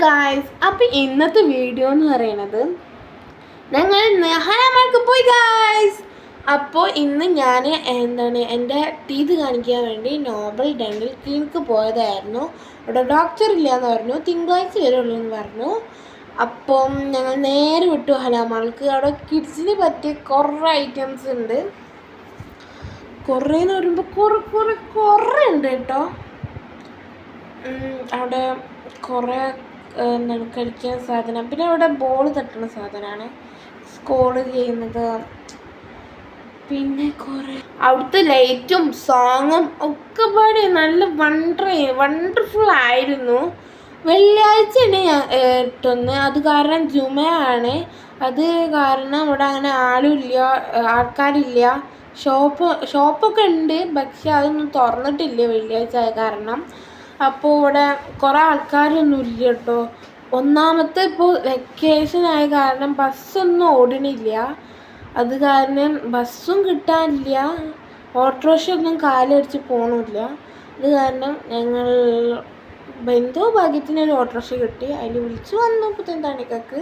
Guys, അപ്പോൾ ഇന്നത്തെ video എന്ന് പറയുന്നത് ഞങ്ങൾ ഹലാമാൾക്ക് പോയി ഗായ്സ്. അപ്പോൾ ഇന്ന് ഞാൻ എൻ്റെ ടീത്ത് കാണിക്കാൻ വേണ്ടി നോബൽ ഡെൻ്റൽ ക്ലിനിക്ക് പോയതായിരുന്നു. അവിടെ ഡോക്ടർ ഇല്ലയെന്ന് പറഞ്ഞു, തിങ്കളാഴ്ച വരുള്ളൂ എന്ന് പറഞ്ഞു. അപ്പം ഞങ്ങൾ നേരെ വിട്ടു ഹലാമാൾക്ക്. അവിടെ കിഡ്സിന് പറ്റിയ കുറേ ഐറ്റംസ് ഉണ്ട്. കുറേ എന്ന് പറയുമ്പോൾ കുറേ ഉണ്ട് കേട്ടോ. അവിടെ കുറേ കഴിക്കുന്ന സാധനം, പിന്നെ അവിടെ ബോൾ തട്ടുന്ന സാധനമാണ്, സ്കോൾ ചെയ്യുന്നത്, പിന്നെ കുറേ അവിടുത്തെ ലൈറ്റും സോങ്ങും ഒക്കെ പാടി നല്ല വണ്ടർഫുൾ ആയിരുന്നു. വെള്ളിയാഴ്ചയാണ് ഞാൻ ഇട്ടൊന്ന്, അത് കാരണം ജുമയാണ്, അത് കാരണം അവിടെ അങ്ങനെ ആൾക്കാരില്ല. ഷോപ്പൊക്കെ ഉണ്ട്, പക്ഷെ അതൊന്നും തുറന്നിട്ടില്ല വെള്ളിയാഴ്ച ആയ കാരണം. അപ്പോൾ ഇവിടെ കുറേ ആൾക്കാരൊന്നും ഇല്ല കേട്ടോ. ഒന്നാമത്തെ ഇപ്പോൾ വെക്കേഷൻ ആയ കാരണം ബസ്സൊന്നും ഓടണില്ല, അത് കാരണം ബസ്സും കിട്ടാനില്ല, ഓട്ടോറിക്ഷ ഒന്നും കാലടിച്ച് പോകണില്ല. അത് കാരണം ഞങ്ങൾ എന്തോ ഭാഗ്യത്തിനൊരു ഓട്ടോറിക്ഷ കിട്ടി, അതിൽ വിളിച്ചു വന്നു പുത്തൻതാണിക്കക്ക്.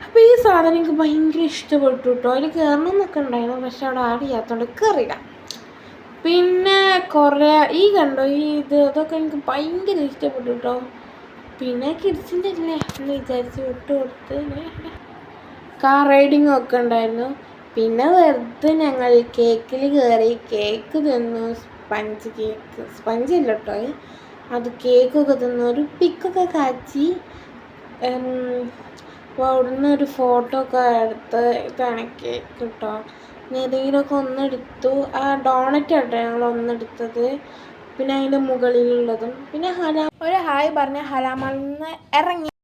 അപ്പോൾ ഈ സാധനം എനിക്ക് ഭയങ്കര ഇഷ്ടപ്പെട്ടു കേട്ടോ. അതിൽ കയറണം എന്നൊക്കെ ഉണ്ടായിരുന്നു, പക്ഷെ അവിടെ ആടില്ലാത്തതുകൊണ്ട് കയറിയില്ല. പിന്നെ കുറേ കണ്ടോ അതൊക്കെ എനിക്ക് ഭയങ്കര ഇഷ്ടപ്പെട്ടു കേട്ടോ. പിന്നെ കിഡ്സിൻ്റെ അല്ലേ എന്ന് വിചാരിച്ച് കൊടുത്ത് കാർ റൈഡിങ്ങും ഒക്കെ ഉണ്ടായിരുന്നു. പിന്നെ വെറുതെ ഞങ്ങൾ കേക്കിൽ കയറി, കേക്ക് തിന്നു, സ്പഞ്ച് ഇല്ല കേട്ടോ, അത് കേക്കൊക്കെ തിന്നു, ഒരു പിക്കൊക്കെ കാച്ചി. അപ്പോൾ അവിടുന്ന് ഒരു ഫോട്ടോ ഒക്കെ എടുത്ത്, ഇതാണ് കേക്ക് കേട്ടോ. ഏതെങ്കിലുമൊക്കെ ഒന്നെടുത്തു. ആ ഡോണറ്റ് ആട്ടോ ഞങ്ങൾ ഒന്നെടുത്തത്, പിന്നെ അതിൻ്റെ മുകളിലുള്ളതും. പിന്നെ ഒരു ഹായ് പറഞ്ഞ് ഹലാമാളിൽ നിന്ന് ഇറങ്ങി.